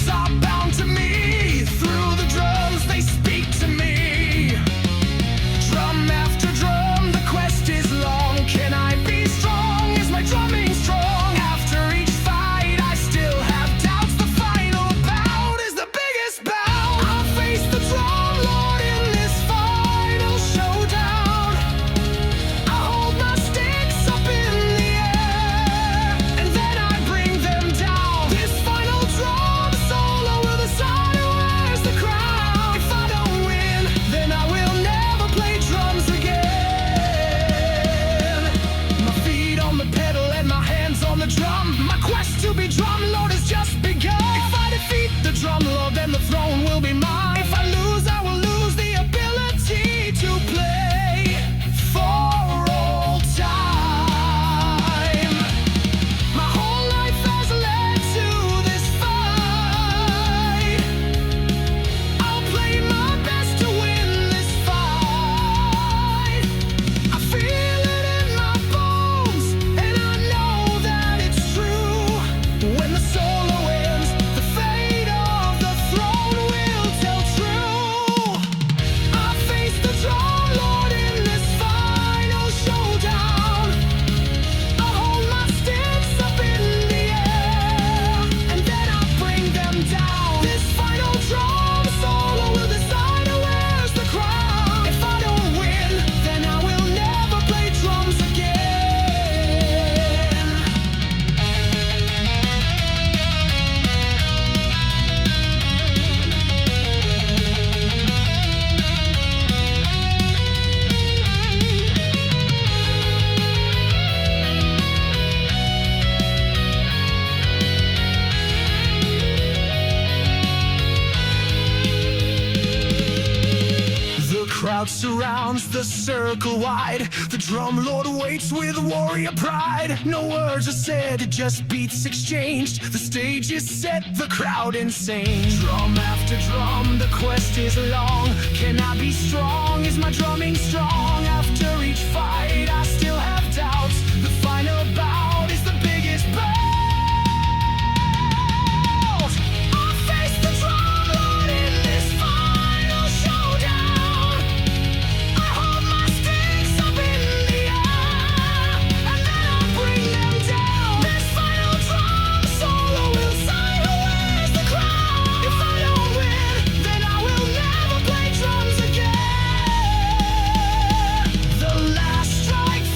souls are bound to me. Through the drums they speak to me. Drum after drum, the quest is long. Can I be strong? Is my drumming strong? After each fight I still have doubts. The final bout is the biggest bout. I face the drum lord in this final showdown. I hold my sticks up in the air, and then I bring them down. This final drum solo will decide who wears the crown. If I don't win, then I will never play drums again. My feet on the pedal and my hands on the drum. My quest to be drum lord has just begun. If I defeat the drum lord, then the throne will be mine. If I lose, I will lose the ability to play for all time. My whole life has led to this fight. I'll play my best to win this fight. I feel it in my bones, and I know that it's true. When the solo ends, the fate of the throne will tell true. I face the drum lord in this final showdown. I hold my sticks up in the air, and then I bring them down. This final drum solo will decide who wears the crown. If I don't win, then I will never play drums again. The crowd surrounds the circle wide. The drum lord waits with warrior pride. No words are said, just beats exchanged. The stage is set, the crowd insane. Drum after drum, the quest is long. Can I be strong? Is my drumming strong? After each fight, I still have doubts. The final bout is the biggest bout. I face the drum lord in this final showdown. I hold my sticks up in the air, and then I bring them down. This final drum solo will decide who wears the crown. If I don't win, then I will never play drums again. The last strike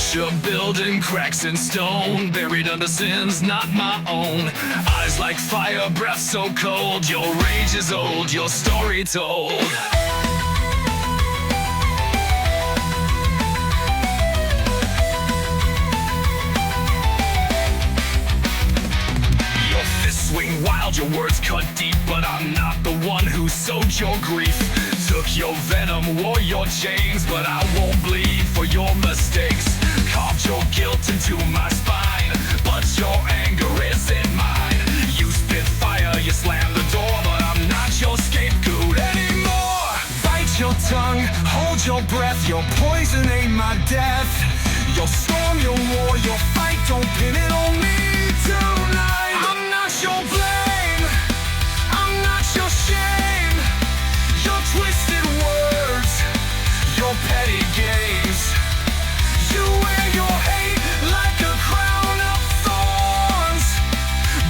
structure built in cracks and stone, buried under sins not my own. Eyes like fire, breath so cold. Your rage is old, your story told. Your fists swing wild, your words cut deep, but I'm not the one who sowed your grief. Took your venom, wore your chains, but I won't bleed for your mistakes. Carved your guilt into my spine, but your anger isn't mine. You spit fire, you slam the door, but I'm not your scapegoat anymore. Bite your tongue, hold your breath, your poison ain't my death. Your storm, your war, your fight, don't pin it on me tonight. I'm not your blame, I'm not your shame. Your twisted words, your petty games. You wear your hate like a crown of thorns,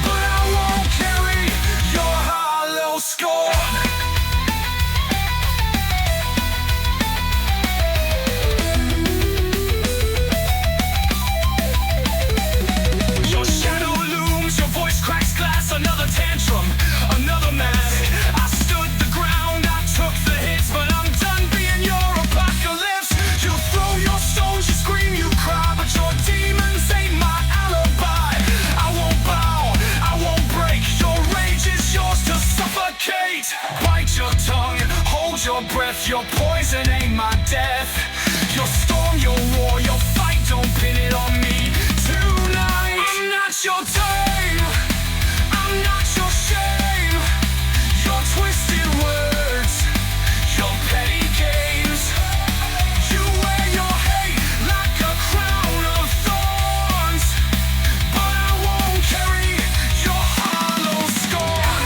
but I won't carry your hollow scorn. Your shadow looms, your voice cracks glass. Another tantrum, another mask. I stood the ground, I took the hits, but I'm done being your apocalypse. You throw your stones, you scream, you cry, but your demons ain't my alibi. I won't bow, I won't break. Your rage is yours to suffocate. Bite your tongue, hold your breath. Your poison ain't my death. Your storm, your war, your fight, don't pin it on me tonight. I'm not your tame, I'm not your shame. Your twisted words, your petty games. You wear your hate like a crown of thorns, but I won't carry your hollow scorn.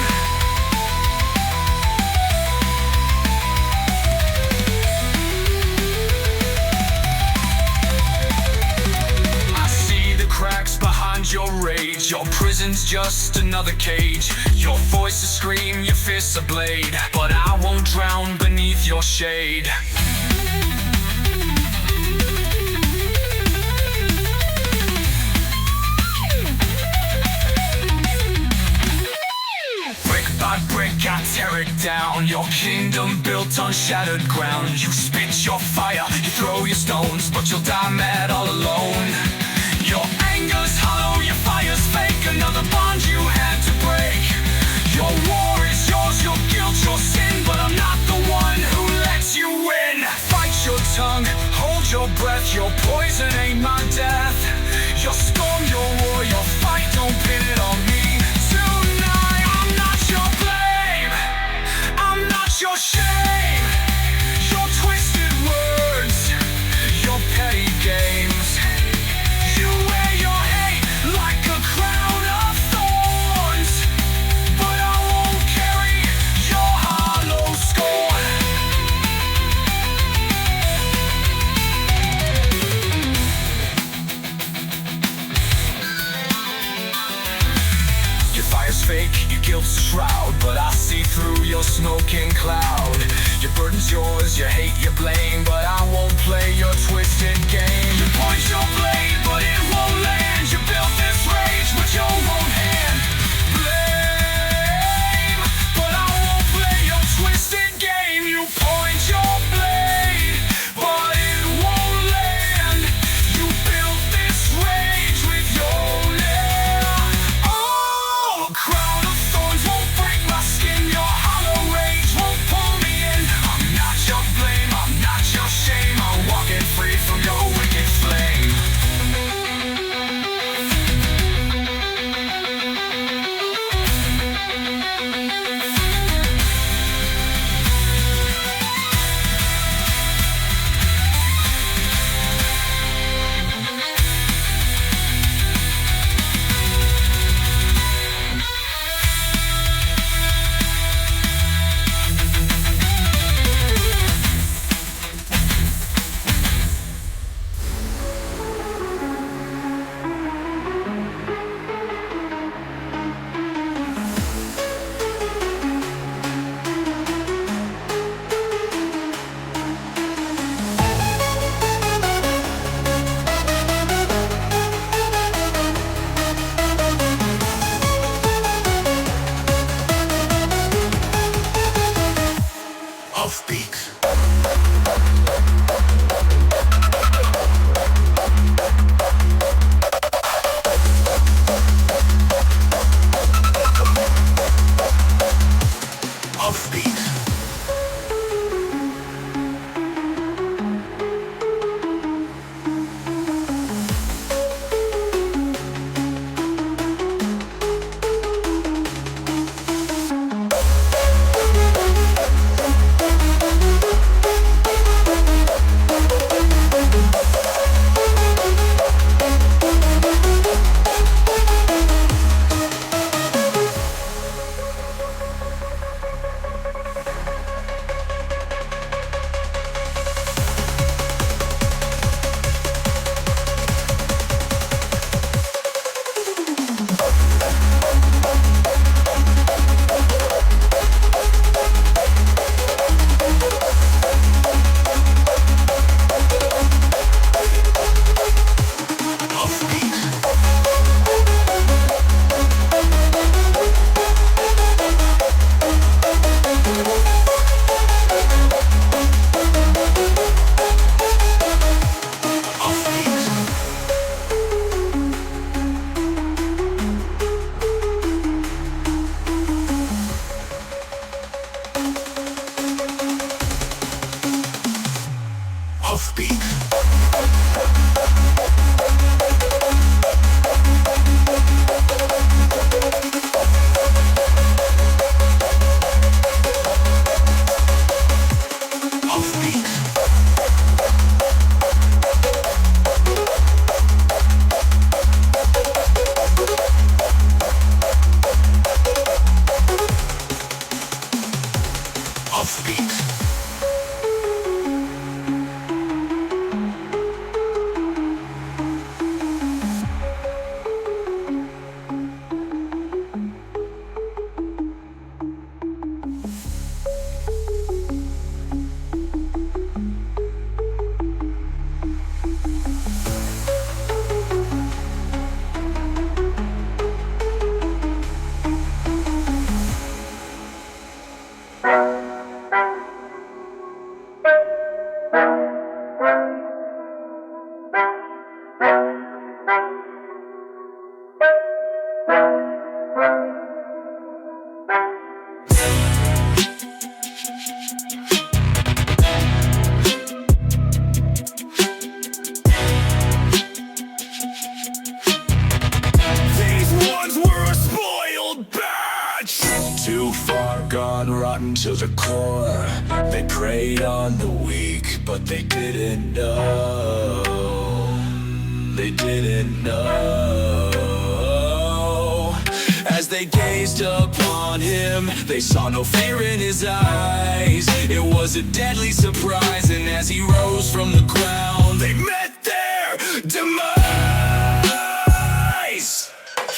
I see the cracks behind your rage. Your prison's just another cage. Your voice a scream, your fists a blade, but I won't drown beneath your shade. Brick by brick I tear it down. Your kingdom built on shattered ground. You spit your fire, you throw your stones, but you'll die mad all alone. Your anger's hollow, your fire's fake. Another bond you had to break. Your war is yours, your guilt, your sin, but I'm not the one who lets you win. Fight your tongue, hold your breath. Your poison ain't my death. Your storm, your war, your fight, don't pin it on me tonight. I'm not your blame, I'm not your shame. Your twisted words, your petty games. You wear your hate like a crown of thorns, but I won't carry your hollow scorn. Your fire's fake, your guilt's a shroud, but I see through your smoking cloud. Your burden's yours, your hate, your blame, but I won't play your twisted game. You point your blade, but it won't land. You built this rage with your own hand. Blame, but I won't play your twisted game. You point your blade, but it won't land. You built this rage with your own hand. Oh, a crown of thorns won't break my skin. Your hollow rage won't pull me in. I'm not your blame, I'm not your shame. I'm walking free from your wicked flame. Offbeat. Offbeat. Offbeat. Offbeat. Too far gone, rotten to the core. They preyed on the weak, but they didn't know. They didn't know. As they gazed upon him, they saw no fear in his eyes. It was a deadly surprise, and as he rose from the ground, they met their demise.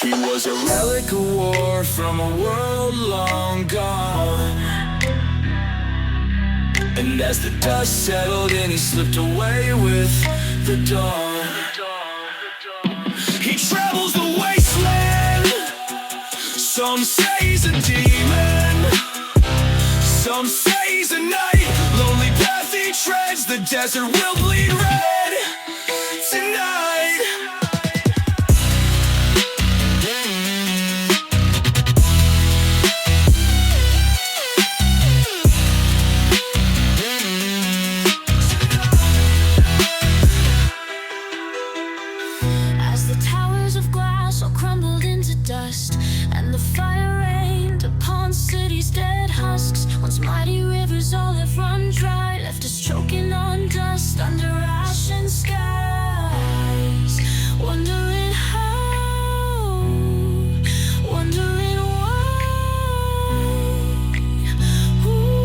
He was a relic of war from a world long gone. And as the dust settled in, he slipped away with the dawn. He travels the wasteland. Some say he's a demon, some say he's a knight. Lonely path he treads, the desert will bleed red tonight. Dust and the fire rained upon cities' dead husks. Once mighty rivers all have run dry, left us choking on dust under ashen skies, wondering how, wondering why. Ooh.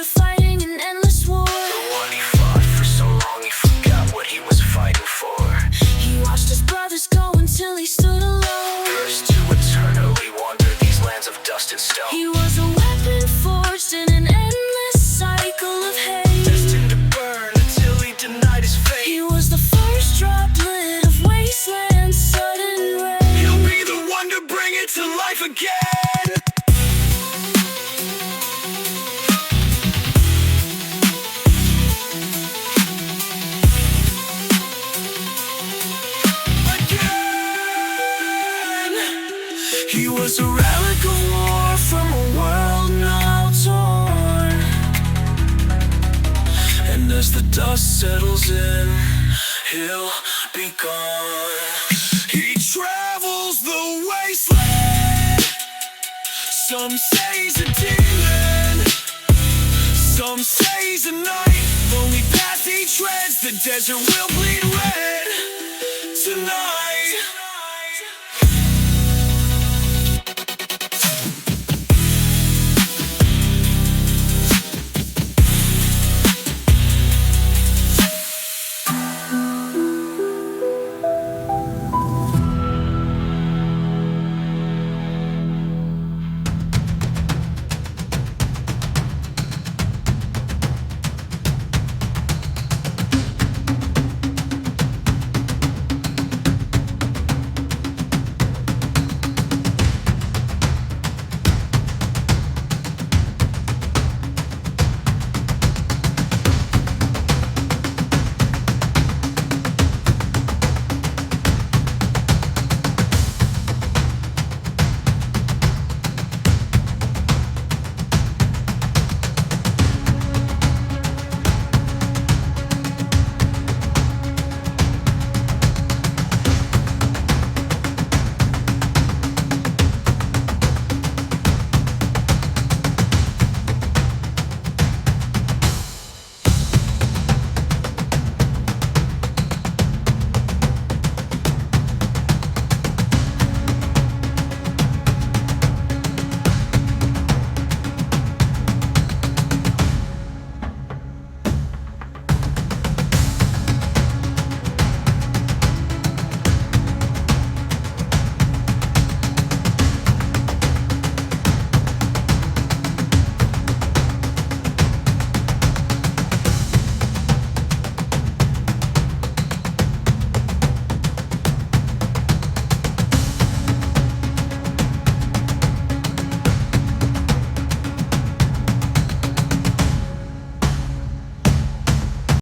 Fighting an endless war. The one he fought for so long he forgot what he was fighting for. He watched his brothers go and dust settles in, he'll be gone. He travels the wasteland. Some say he's a demon, some say he's a knight. Lonely path he treads, the desert will bleed red tonight.